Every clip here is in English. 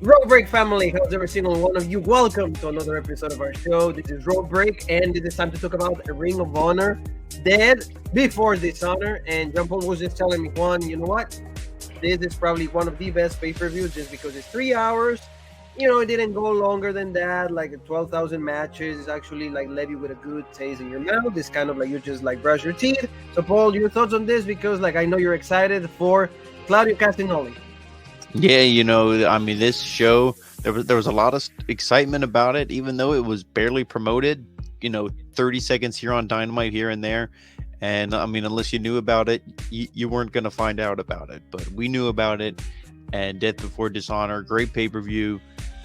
Road Break family, how's every single one of you? Welcome to another episode of our show. This is Road Break, and it is time to talk about a Ring of Honor dead before Dishonor. And John Paul was just telling me, Juan, you know what? This is probably one of the best pay-per-views just because it's 3 hours. You know, it didn't go longer than that, like 12,000 matches. It's actually like left you with a good taste in your mouth. It's kind of like you just like brush your teeth. So Paul, your thoughts on this? Because like I know you're excited for Claudio Castagnoli. Yeah, you know, I mean, this show, there was a lot of excitement about it, even though it was barely promoted, 30 seconds here on Dynamite here and there. And I mean, unless you knew about it, you weren't going to find out about it. But we knew about it. And Death Before Dishonor, great pay-per-view.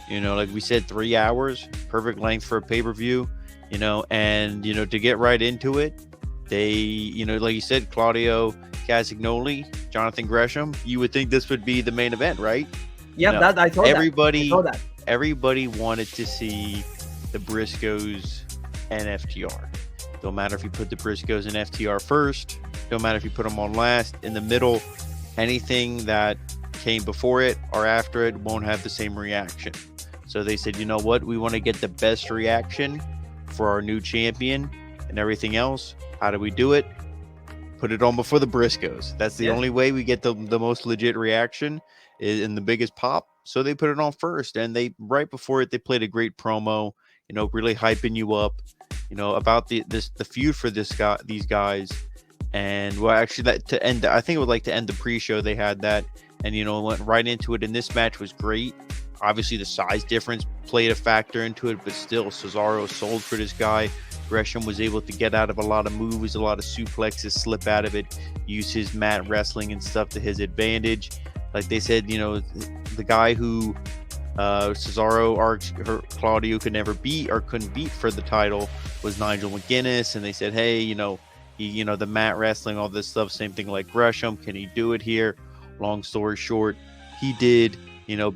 Like we said, 3 hours, perfect length for a pay-per-view, and, to get right into it, they, like you said, Claudio Castagnoli, Jonathan Gresham, you would think this would be the main event, right? Yeah, that I thought everybody, that. Everybody wanted to see the Briscoes and FTR. Don't matter if you put the Briscoes and FTR first. Don't matter if you put them on last. In the middle, anything that came before it or after it won't have the same reaction. So they said, you know what? We want to get the best reaction for our new champion and everything else. How do we do it? Put it on before the Briscoes. That's the only way we get the most legit reaction and the biggest pop. So they put it on first, and they right before it they played a great promo, really hyping you up, about the feud for these guys. And well, actually, that to end, I think it would like to end the pre-show. They had that, and went right into it. And this match was great. Obviously, the size difference played a factor into it, but still, Cesaro sold for this guy. Gresham was able to get out of a lot of moves, a lot of suplexes, slip out of it, use his mat wrestling and stuff to his advantage. Like they said, the guy who Cesaro or Claudio could never beat or couldn't beat for the title was Nigel McGuinness. And they said, hey, he, the mat wrestling, all this stuff, same thing like Gresham. Can he do it here? Long story short, he did,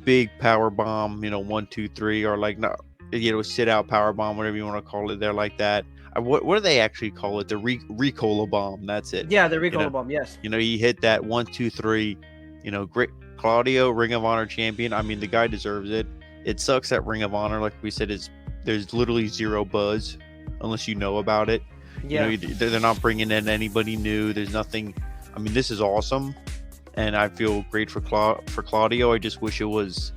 big power bomb, 1, 2, 3, or like, no, sit out power bomb, whatever you want to call it. They're like that. What do they actually call it? The Ricola bomb. That's it. Yeah, the Ricola bomb. Yes. He hit that 1, 2, 3. Great. Claudio, Ring of Honor champion. I mean, the guy deserves it. It sucks that Ring of Honor, like we said, there's literally zero buzz unless you know about it. Yeah. They're not bringing in anybody new. There's nothing. I mean, this is awesome, and I feel great for Claudio. I just wish it was,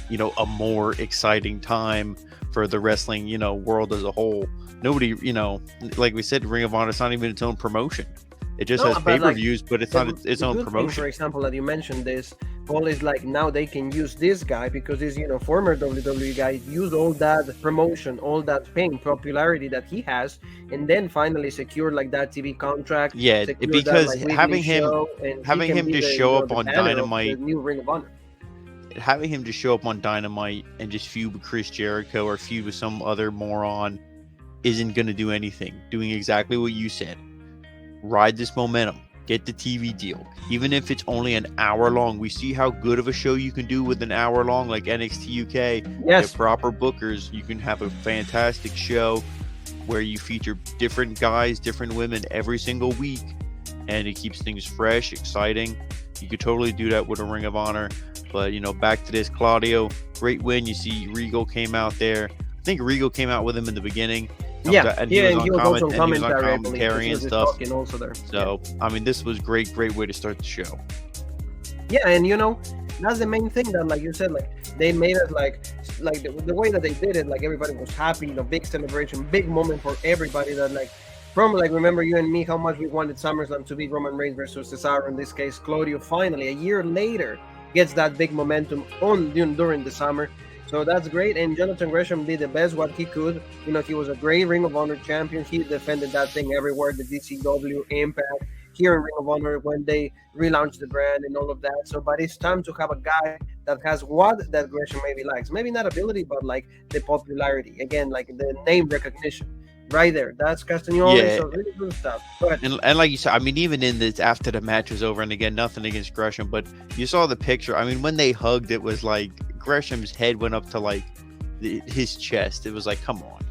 a more exciting time for the wrestling, world as a whole. Nobody, like we said, Ring of Honor is not even its own promotion. It just has pay-per-views, but it's not its own promotion. For example, that you mentioned this, Paul, is like now they can use this guy because this, former WWE guy, use all that promotion, all that fame, popularity that he has, and then finally secure like that TV contract. Yeah, because having him just show up on Dynamite, new Ring of Honor. Having him just show up on Dynamite and just feud with Chris Jericho or feud with some other moron isn't going to do anything. Doing exactly what you said. Ride this momentum. Get the TV deal. Even if it's only an hour long. We see how good of a show you can do with an hour long, like NXT UK. Yes. With proper bookers, you can have a fantastic show where you feature different guys, different women every single week. And it keeps things fresh, exciting. You could totally do that with a Ring of Honor. But, back to this, Claudio, great win. You see Regal came out there. I think Regal came out with him in the beginning. Yeah, and he was on commentary and stuff. Also there. So, I mean, this was great way to start the show. Yeah, and that's the main thing that, like you said, like they made it like the way that they did it, like everybody was happy, big celebration, big moment for everybody. That remember you and me how much we wanted SummerSlam to be Roman Reigns versus Cesaro. In this case, Claudio finally a year later gets that big momentum on during the summer. So that's great, and Jonathan Gresham did the best what he could. He was a great Ring of Honor champion. He defended that thing everywhere, the DCW, Impact, here in Ring of Honor when they relaunched the brand and all of that. So, but it's time to have a guy that has what that Gresham maybe likes. Maybe not ability, but like the popularity. Again, like the name recognition. Right there. That's Castagnoli. Yeah. So really good stuff. Go ahead. And like you said, I mean, even in this, after the match was over, and again, nothing against Gresham, but you saw the picture. I mean, when they hugged, it was like Gresham's head went up to like his chest. It was like, come on.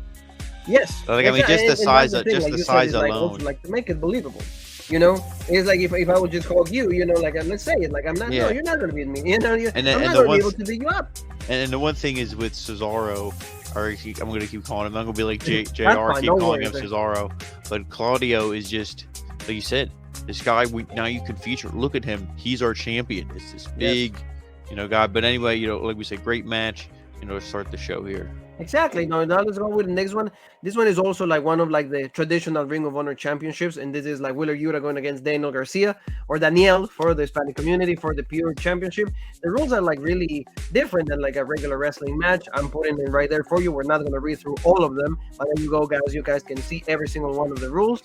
Yes. Like, I mean, just the size alone. Also, like to make it believable. It's like if I would just hug you, like let's say it, like I'm not. Yeah. No, you're not gonna beat me. I'm not gonna be able to beat you up. And the one thing is with Cesaro, I'm going to keep calling him. I'm going to be like JR, That's fine, keep don't calling worry, him sir. Cesaro. But Claudio is just, like you said, this guy. Now you can feature. Look at him. He's our champion. It's this big, guy. But anyway, like we said, great match. To start the show here. Exactly. Now let's go with the next one. This one is also like one of like the traditional Ring of Honor championships, and this is like Wheeler Yuta going against Daniel Garcia or Daniel for the Hispanic community for the pure championship. The rules are like really different than like a regular wrestling match. I'm putting it right there for you. We're not going to read through all of them, but there you go, guys. You guys can see every single one of the rules.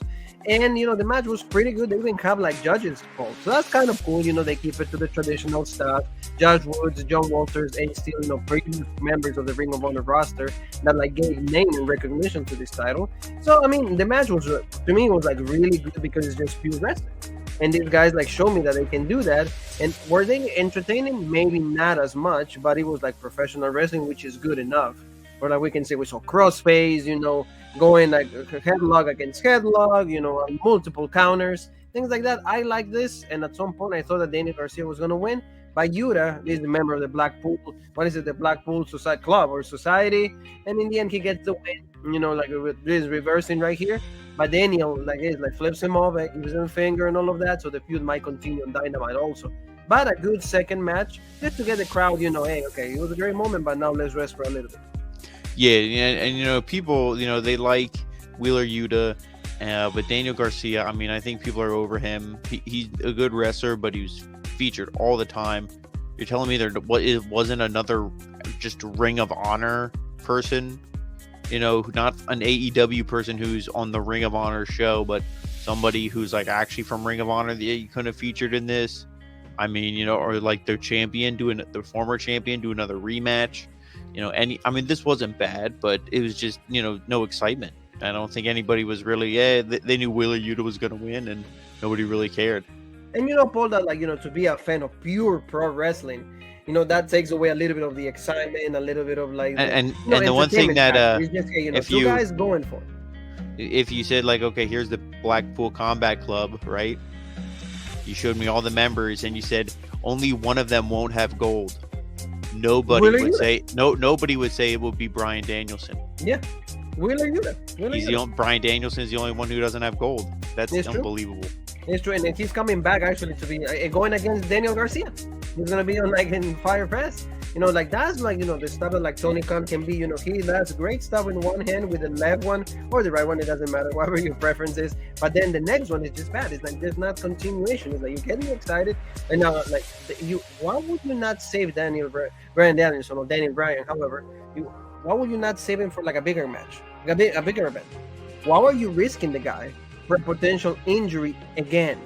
And the match was pretty good. They even have like judges called, so that's kind of cool. They keep it to the traditional stuff. Josh Woods, John Walters, and still previous members of the Ring of Honor roster that like gave name and recognition to this title. So I mean, the match was to me was like really good because it's just pure wrestling, and these guys like show me that they can do that. And were they entertaining? Maybe not as much, but it was like professional wrestling, which is good enough. Or like we can say we saw crossface, going like headlock against headlock, on multiple counters, things like that. I like this, and at some point I thought that Daniel Garcia was gonna win. But Yuta is the member of the Blackpool, what is it, the Blackpool Society Club or Society, and in the end he gets the win, like with this reversing right here. But Daniel flips him off, gives him a finger and all of that, so the feud might continue on Dynamite also. But a good second match, just to get the crowd, hey, okay, it was a great moment, but now let's rest for a little bit. Yeah, and people, they like Wheeler Yuta, but Daniel Garcia, I mean, I think people are over him. He's a good wrestler, but he was featured all the time. You're telling me it wasn't another just Ring of Honor person, not an AEW person who's on the Ring of Honor show, but somebody who's like actually from Ring of Honor that you couldn't have featured in this. I mean, or like their champion the former champion do another rematch. This wasn't bad, but it was just, no excitement. I don't think anybody was really, they knew Wheeler Yuta was going to win and nobody really cared. And Paul, that to be a fan of pure pro wrestling, that takes away a little bit of the excitement, a little bit of like and the one thing that just, if two guys going for it. If you said like, okay, here's the Blackpool Combat Club, right? You showed me all the members and you said only one of them won't have gold. Nobody would say it would be Bryan Danielson. Yeah, Wheeler Yuta. Bryan Danielson is the only one who doesn't have gold. That's unbelievable. It's true, and he's coming back actually to be going against Daniel Garcia. He's gonna be on in Fire Fest. That's the stuff that Tony Khan can be. He does great stuff with one hand, with the left one or the right one. It doesn't matter, whatever your preference is. But then the next one is just bad. It's like there's not continuation. It's like you're getting excited, and now why would you not save Bryan Danielson or Daniel Bryan? However, why would you not save him for like a bigger match, a bigger event? Why are you risking the guy for a potential injury again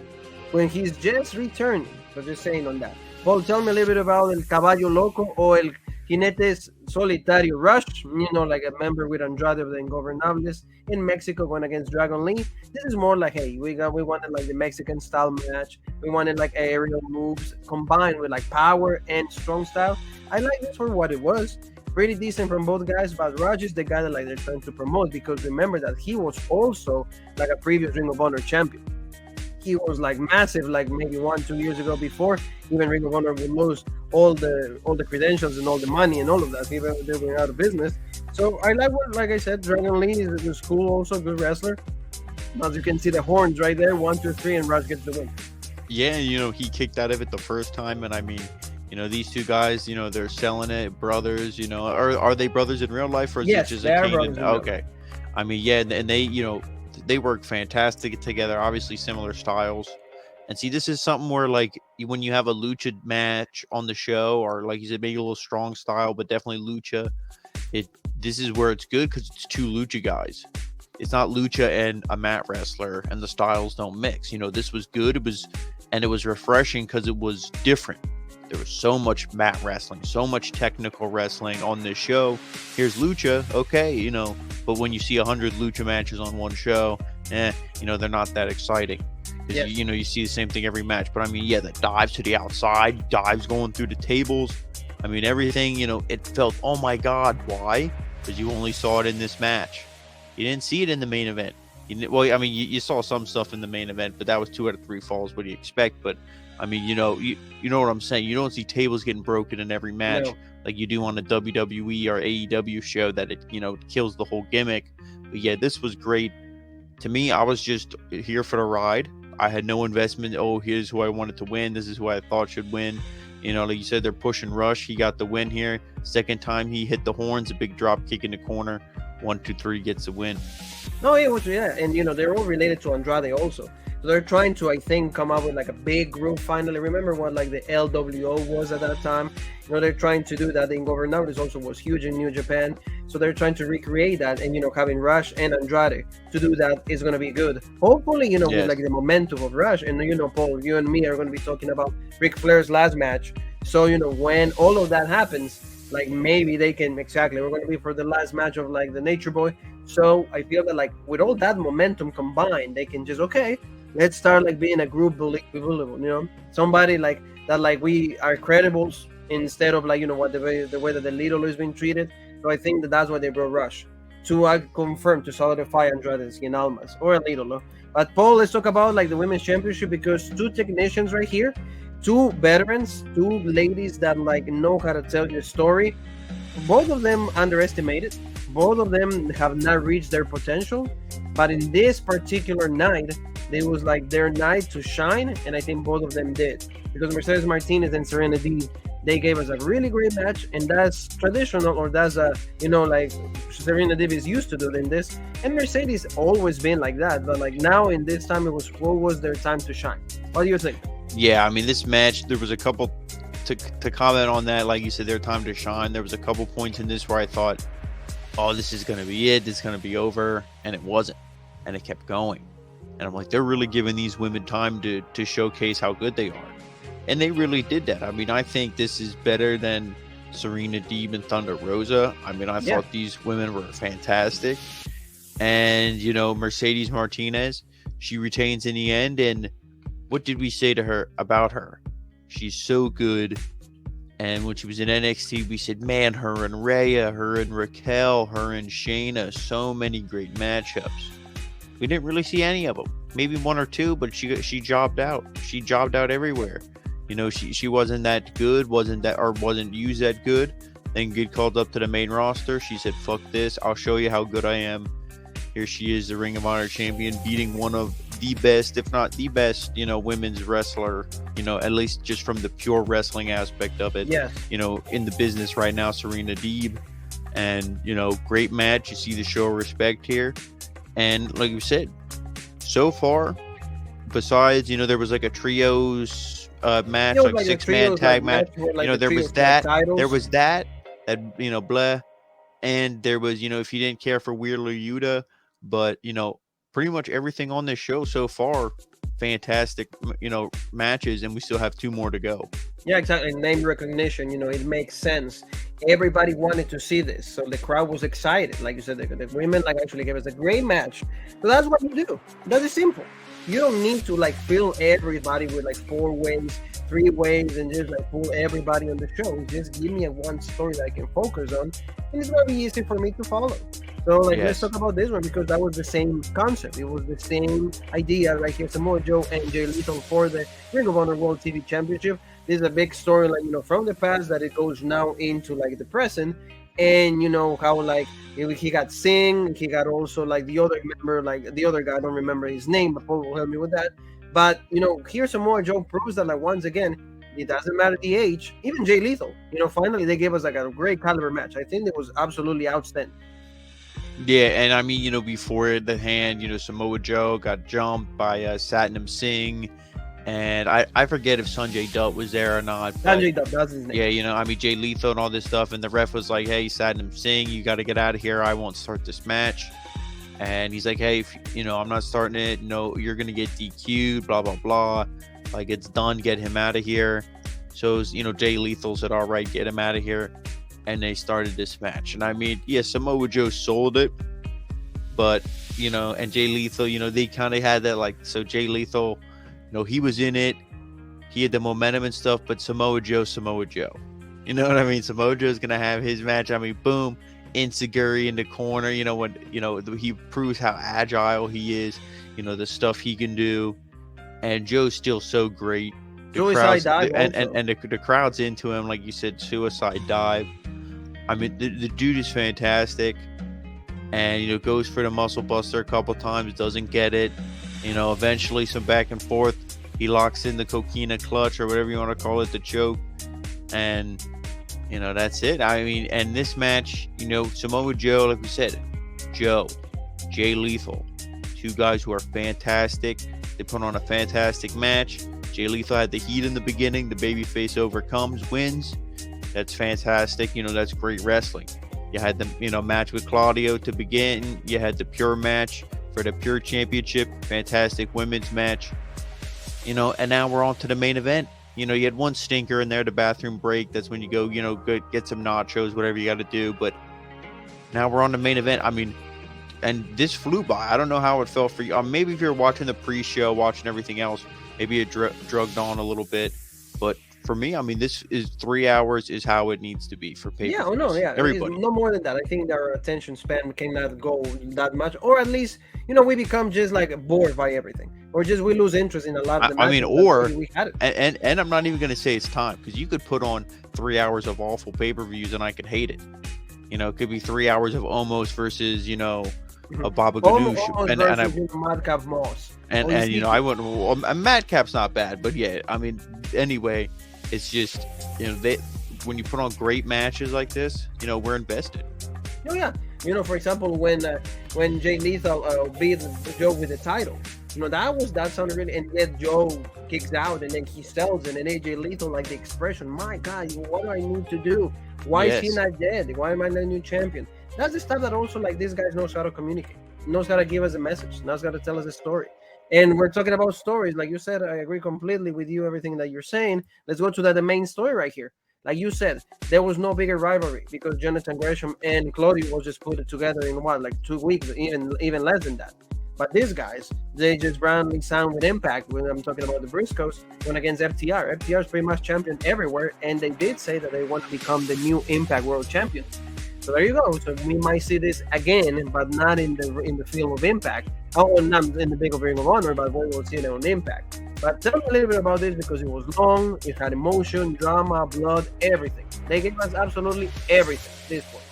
when he's just returning? So just saying on that. Paul, tell me a little bit about El Caballo Loco or El Jinetes Solitario Rush, like a member with Andrade of the Ingobernables in Mexico going against Dragon Lee. This is more like, hey, we wanted like the Mexican style match. We wanted like aerial moves combined with like power and strong style. I like this for what it was. Pretty decent from both guys, but Raj is the guy that they're trying to promote, because remember that he was also like a previous Ring of Honor champion. He was like massive, like maybe 1-2 years ago, before even Ring of Honor would lose all the credentials and all the money and all of that. Even they were out of business. So I like I said, Dragon Lee is cool, also good wrestler. As you can see the horns right there, 1, 2, 3, and Raj gets the win. Yeah, he kicked out of it the first time, and I mean, these two guys, they're selling it, brothers. Are they brothers in real life, or is it just a Canaan? Okay, I mean, yeah, and they work fantastic together. Obviously, similar styles. And see, this is something where, like, when you have a lucha match on the show, or like you said, maybe a little strong style, but definitely lucha, this is where it's good because it's two lucha guys. It's not lucha and a mat wrestler, and the styles don't mix. This was good. It was refreshing because it was different. There was so much mat wrestling, so much technical wrestling on this show. Here's lucha, okay, but when you see 100 lucha matches on one show, they're not that exciting. Yes. You see the same thing every match. But I mean, the dives to the outside, dives going through the tables. I mean, everything, it felt, oh my God, why? Because you only saw it in this match. You didn't see it in the main event. Well, I mean, you saw some stuff in the main event, but that was 2 out of 3 falls. What do you expect? But I mean, you know what I'm saying. You don't see tables getting broken in every match like you do on a WWE or AEW show that it kills the whole gimmick. But yeah, this was great. To me, I was just here for the ride. I had no investment. Oh, here's who I wanted to win. This is who I thought should win. Like you said, they're pushing Rush. He got the win here. Second time he hit the horns, a big drop kick in the corner. 1, 2, 3 gets the win. No, it was, yeah. And, they're all related to Andrade also. So they're trying to, I think, come up with like a big group finally. Remember what like the LWO was at that time? They're trying to do that. In Governadores also was huge in New Japan. So they're trying to recreate that. And, having Rush and Andrade to do that is going to be good. Hopefully, Yes. with like the momentum of Rush. And, Paul, you and me are going to be talking about Ric Flair's last match. So, when all of that happens, like maybe they can, exactly, we're going to be for the last match of like the Nature Boy. So I feel that like with all that momentum combined, they can just, okay, let's start like being a group believable, somebody like that, like we are credibles instead of like, what the way that the Lidl is being treated. So I think that's why they brought Rush to confirm, to solidify Andrade's in Almas or a Lidl. No? But Paul, let's talk about like the women's championship, because 2 technicians right here, 2 veterans, 2 ladies that like know how to tell your story. Both of them underestimated. Both of them have not reached their potential. But in this particular night, it was like their night to shine, and I think both of them did. Because Mercedes Martinez and Serena Deeb, they gave us a really great match, and that's traditional, or that's like Serena Deeb is used to doing this, and Mercedes always been like that. But like now in this time, what was their time to shine? What do you think? Yeah, I mean, this match, there was a couple to comment on that. Like you said, their time to shine. There was a couple points in this where I thought, oh, this is going to be it. This is going to be over. And it wasn't. And it kept going. And I'm like, they're really giving these women time to showcase how good they are. And they really did that. I mean, I think this is better than Serena Deeb and Thunder Rosa. I mean, I thought these women were fantastic. And, Mercedes Martinez, she retains in the end. And what did we say to her about her? She's so good. And when she was in NXT, we said, man, her and Rhea, her and Raquel, her and Shayna, so many great matchups. We didn't really see any of them. Maybe 1 or 2, but she jobbed out. She jobbed out everywhere. She wasn't that good, wasn't used that good. Then get called up to the main roster. She said, fuck this. I'll show you how good I am. Here she is, the Ring of Honor champion, beating one of the best, if not the best, women's wrestler, at least just from the pure wrestling aspect of it, in the business right now, Serena Deeb. And, great match. You see the show of respect here. And like you said, so far, besides, there was like a trios match, like 6-man tag match. There was that, blah. And there was, if you didn't care for Wheeler Yuta, but, pretty much everything on this show so far, fantastic, matches, and we still have 2 more to go. Yeah, exactly. Name recognition, it makes sense. Everybody wanted to see this, so the crowd was excited. Like you said, the women actually gave us a great match. So that's what you do. That is simple. You don't need to fill everybody with 4 ways, 3 ways, and just pull everybody on the show. Just give me one story that I can focus on, and it's gonna be easy for me to follow. So let's talk about this one, because that was the same concept. It was the same idea right here. Samoa Joe and Jay Lethal for the Ring of Honor World TV Championship. This is a big story, from the past that it goes now into the present. And how he got Singh, he got also the other member, the other guy, I don't remember his name, but Paul will help me with that. But here Samoa Joe proves that once again, it doesn't matter the age. Even Jay Lethal, finally they gave us a great caliber match. I think it was absolutely outstanding. Yeah, and I mean, before the hand, Samoa Joe got jumped by Satnam Singh. And I forget if Sanjay Dutt was there or not. Sanjay Dutt, that's his name. Yeah, Jay Lethal and all this stuff. And the ref was like, hey, Satnam Singh, you got to get out of here. I won't start this match. And he's like, hey, I'm not starting it. No, you're going to get DQ'd, blah, blah, blah. It's done. Get him out of here. So, Jay Lethal said, all right, get him out of here. And they started this match. And I mean, yeah, Samoa Joe sold it. But, and Jay Lethal, they kind of had that, so Jay Lethal, he was in it. He had the momentum and stuff, but Samoa Joe. You know what I mean? Samoa Joe's going to have his match. I mean, boom. insecurity in the corner. When he proves how agile he is. The stuff he can do, and Joe's still so great. Suicide dive and the crowd's into him, like you said, suicide dive. I mean, the dude is fantastic, and goes for the muscle buster a couple times, doesn't get it. Eventually some back and forth. He locks in the coquina clutch or whatever you want to call it, the choke, and that's it. I mean, and this match, Samoa Joe, like we said, Joe, Jay Lethal, two guys who are fantastic. They put on a fantastic match. Jay Lethal had the heat in the beginning. The babyface overcomes, wins. That's fantastic. That's great wrestling. You had the match with Claudio to begin. You had the pure match for the pure championship. Fantastic women's match. And now we're on to the main event. You had one stinker in there, the bathroom break. That's when you go, get some nachos, whatever you got to do. But now we're on the main event. I mean, and this flew by. I don't know how it felt for you. Maybe if you're watching the pre-show, watching everything else, maybe it drugged on a little bit. But for me, I mean, this is 3 hours is how it needs to be for pay-per-views. Everybody. No more than that. I think our attention span cannot go that much, or at least we become just like bored by everything, or just we lose interest in a lot of the matches. I mean, or we had it. And I'm not even going to say it's time, because you could put on 3 hours of awful pay-per-views and I could hate it. It could be 3 hours of almost versus a Baba Ganoush and Madcap Moss. And I wouldn't. Well, Madcap's not bad, but yeah, I mean, anyway, it's just when you put on great matches like this, we're invested. Oh yeah, for example, when Jay Lethal beat Joe with the title, that sounded really, and yet Joe kicks out and then he sells it, and AJ Lethal, like the expression, my God, what do I need to do? Why is he not dead? Why am I the new champion? That's the stuff that also, like, this guy knows how to communicate, knows how to give us a message, knows how to tell us a story. And we're talking about stories. Like you said, I agree completely with you, everything that you're saying. Let's go to the main story right here. Like you said, there was no bigger rivalry because Jonathan Gresham and Claudio was just put it together in like 2 weeks, even less than that. But these guys, they just randomly signed with Impact. When I'm talking about the Briscoes, went against FTR. FTR is pretty much champion everywhere, and they did say that they want to become the new Impact World Champion. So there you go. So we might see this again, but not in the field of Impact. Oh, not in the big of Ring of Honor, but we will see it on Impact. But tell me a little bit about this, because it was long, it had emotion, drama, blood, everything. They gave us absolutely everything. This one.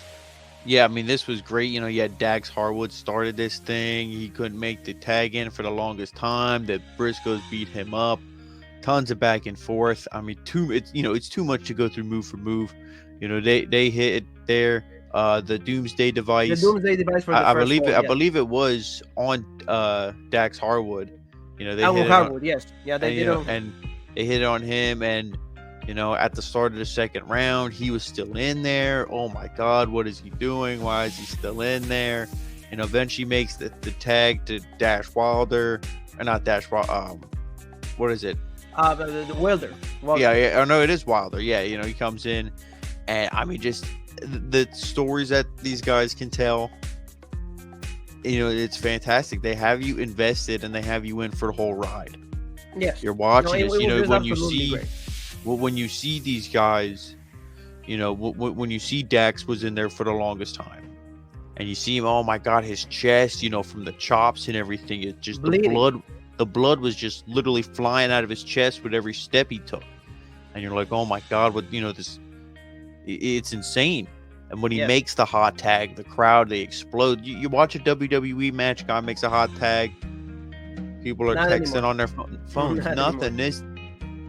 Yeah, I mean, this was great. You had Dax Harwood started this thing. He couldn't make the tag in for the longest time. The Briscoes beat him up. Tons of back and forth. I mean, it's too much to go through move for move. They hit it there. The Doomsday Device. The Doomsday Device for the I believe it was on Dax Harwood. They hit Harwood, yes. Yeah, they did. And they hit it on him, and at the start of the second round, he was still in there. Oh my God, what is he doing? Why is he still in there? Eventually makes the tag to Dash Wilder, or not Dash Wilder. What is it? The Wilder. Yeah. Oh no, it is Wilder. Yeah, he comes in, and I mean, just the stories that these guys can tell, it's fantastic. They have you invested, and they have you in for the whole ride. Yes, you're watching this. When you see these guys, when you see Dax was in there for the longest time, and you see him, oh my God, his chest, from the chops and everything, it just bleeding. The blood was just literally flying out of his chest with every step he took, and you're like, oh my God, what this. It's insane. And when he makes the hot tag, the crowd, they explode. You watch a WWE match, guy makes a hot tag, people are texting on their phones. Nothing. This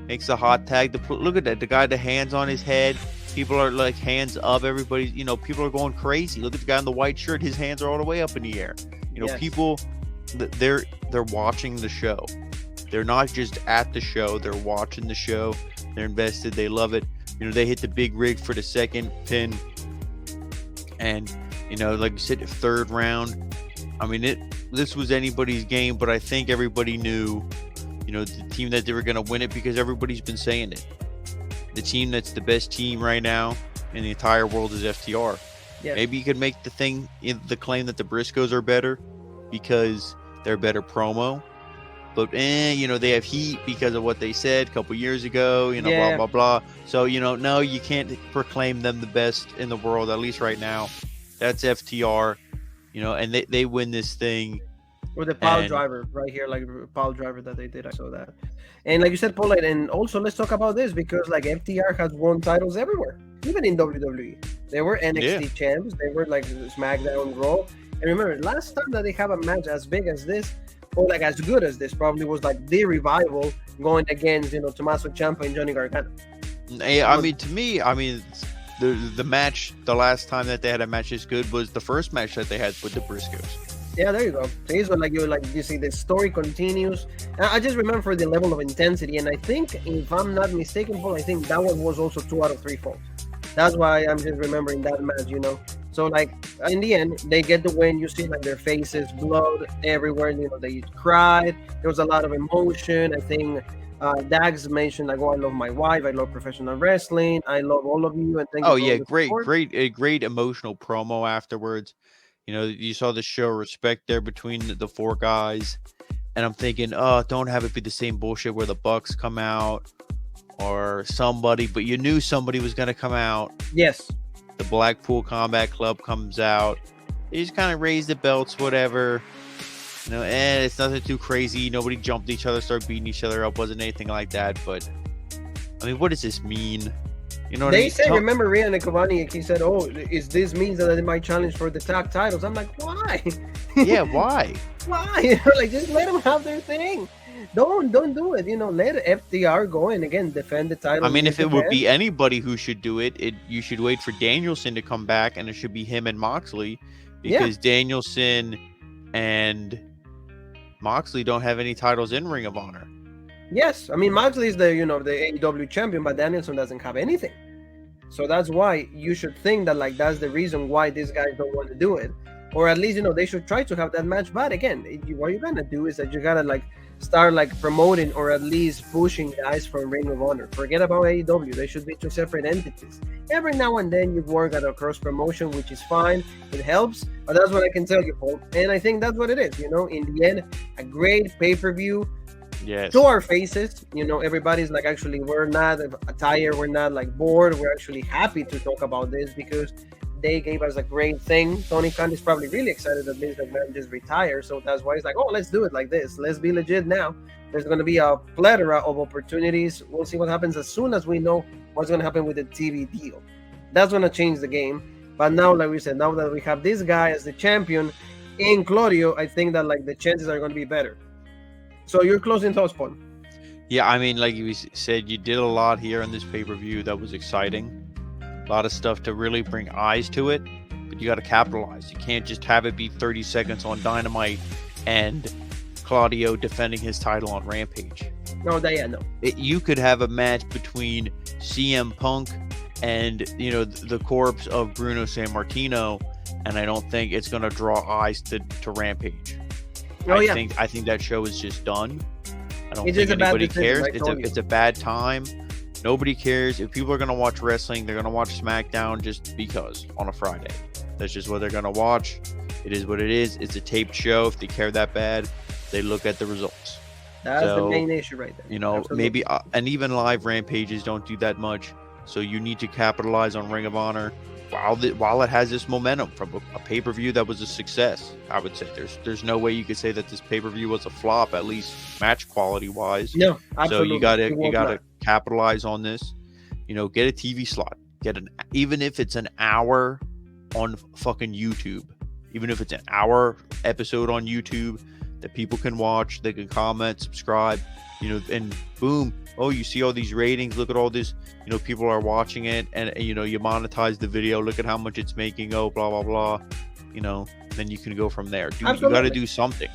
makes a hot tag. Look at that. The guy, the hands on his head. People are like hands up. Everybody, people are going crazy. Look at the guy in the white shirt. His hands are all the way up in the air. People, they're watching the show. They're not just at the show. They're watching the show. They're invested. They love it. They hit the big rig for the second pin, and like you said, third round. I mean, this was anybody's game, but I think everybody knew, the team that they were going to win it, because everybody's been saying it. The team that's the best team right now in the entire world is FTR. Yes. Maybe you could make the claim that the Briscoes are better because they're better promo. But, they have heat because of what they said a couple years ago, blah, blah, blah. So, no, you can't proclaim them the best in the world, at least right now. That's FTR, and they win this thing. Or the pile And driver right here, like pile driver that they did. I saw that. And like you said, Paul, and also let's talk about this because like FTR has won titles everywhere, even in WWE. They were NXT champs. They were like SmackDown, Raw. And remember, last time that they have a match as big as this, or like as good as this, probably was like the Revival going against Tommaso Ciampa and Johnny Gargano. I mean, to me, the match, the last time that they had a match this good was the first match that they had with the Briscoes. Yeah, there you go. Please, when you see the story continues. I just remember the level of intensity, and I think, if I'm not mistaken, Paul, I think that one was also 2 out of 3 falls. That's why I'm just remembering that match, So like in the end, they get the win. You see like their faces, blood everywhere. They cried. There was a lot of emotion. I think Dax mentioned like, "Oh, I love my wife. I love professional wrestling. I love all of you." And thank you. Oh yeah, great emotional promo afterwards. You saw the show respect there between the 4 guys, and I'm thinking, oh, don't have it be the same bullshit where the Bucks come out or somebody, but you knew somebody was going to come out. Yes. The Blackpool Combat Club comes out. They just kind of raise the belts, whatever. And it's nothing too crazy. Nobody jumped each other, started beating each other up. Wasn't anything like that. But, I mean, what does this mean? They said, remember Rhea Nikovani, he said, "Oh, is this means that they might challenge for the tag titles?" I'm like, why? Yeah, why? Why? Like, just let them have their thing. Don't do it. Let FTR go and again defend the title. I mean, if it would be anybody who should do it, you should wait for Danielson to come back, and it should be him and Moxley, because Danielson and Moxley don't have any titles in Ring of Honor. Yes, I mean Moxley is the the AEW champion, but Danielson doesn't have anything. So that's why you should think that like that's the reason why these guys don't want to do it, or at least they should try to have that match. But again, what you're gonna do is that you gotta like start like promoting or at least pushing guys from Ring of Honor. Forget about AEW; they should be 2 separate entities. Every now and then you work at a cross promotion, which is fine. It helps, but that's what I can tell you, Paul. And I think that's what it is. In the end, a great pay-per-view. Yes. To our faces, everybody's like, actually, we're not tired, we're not like bored, we're actually happy to talk about this because they gave us a great thing. Tony Khan is probably really excited that Vince McMahon just retired, so that's why he's like, oh, let's do it like this. Let's be legit now. There's going to be a plethora of opportunities. We'll see what happens as soon as we know what's going to happen with the TV deal. That's going to change the game. But now, like we said, now that we have this guy as the champion in Claudio, I think that like the chances are going to be better. So your closing thoughts, Paul? Yeah, I mean, like you said, you did a lot here on this pay-per-view that was exciting. A lot of stuff to really bring eyes to it, but you got to capitalize. You can't just have it be 30 seconds on Dynamite and Claudio defending his title on Rampage. No. You could have a match between CM Punk and the corpse of Bruno Sammartino, and I don't think it's going to draw eyes to Rampage. I think that show is just done. I don't think anybody cares. It's a bad time. Nobody cares. If people are going to watch wrestling, they're going to watch SmackDown just because on a Friday. That's just what they're going to watch. It is what it is. It's a taped show. If they care that bad, they look at the results. That's the main issue right there. Absolutely. Maybe, and even live Rampages don't do that much. So you need to capitalize on Ring of Honor while it has this momentum from a pay-per-view that was a success. I would say there's no way you could say that this pay-per-view was a flop, at least match quality wise. No, absolutely. So you gotta capitalize on this. Get a TV slot. Even if it's an hour on fucking YouTube, even if it's an hour episode on YouTube that people can watch, they can comment, subscribe, and boom. Oh, you see all these ratings. Look at all this. People are watching it, and you monetize the video. Look at how much it's making. Oh, blah blah blah. Then you can go from there. You got to do something.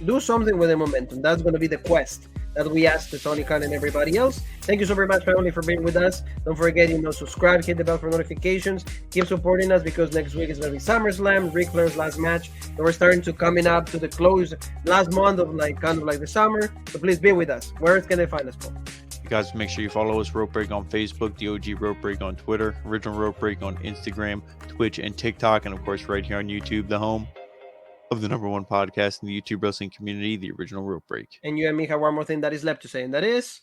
Do something with the momentum. That's going to be the quest that we asked to Tony Khan and everybody else. Thank you so very much, family, for being with us. Don't forget, subscribe, hit the bell for notifications. Keep supporting us because next week is going to be SummerSlam, Ric Flair's last match, and we're starting to coming up to the close last month of kind of like the summer. So please be with us. Where can they find us, Paul? You guys make sure you follow us, Rope Break on Facebook, the OG Rope Break on Twitter, Original Rope Break on Instagram, Twitch, and TikTok, and of course right here on YouTube, the home of the #1 podcast in the YouTube wrestling community, the Original Rope Break. And you and me have one more thing that is left to say, and that is...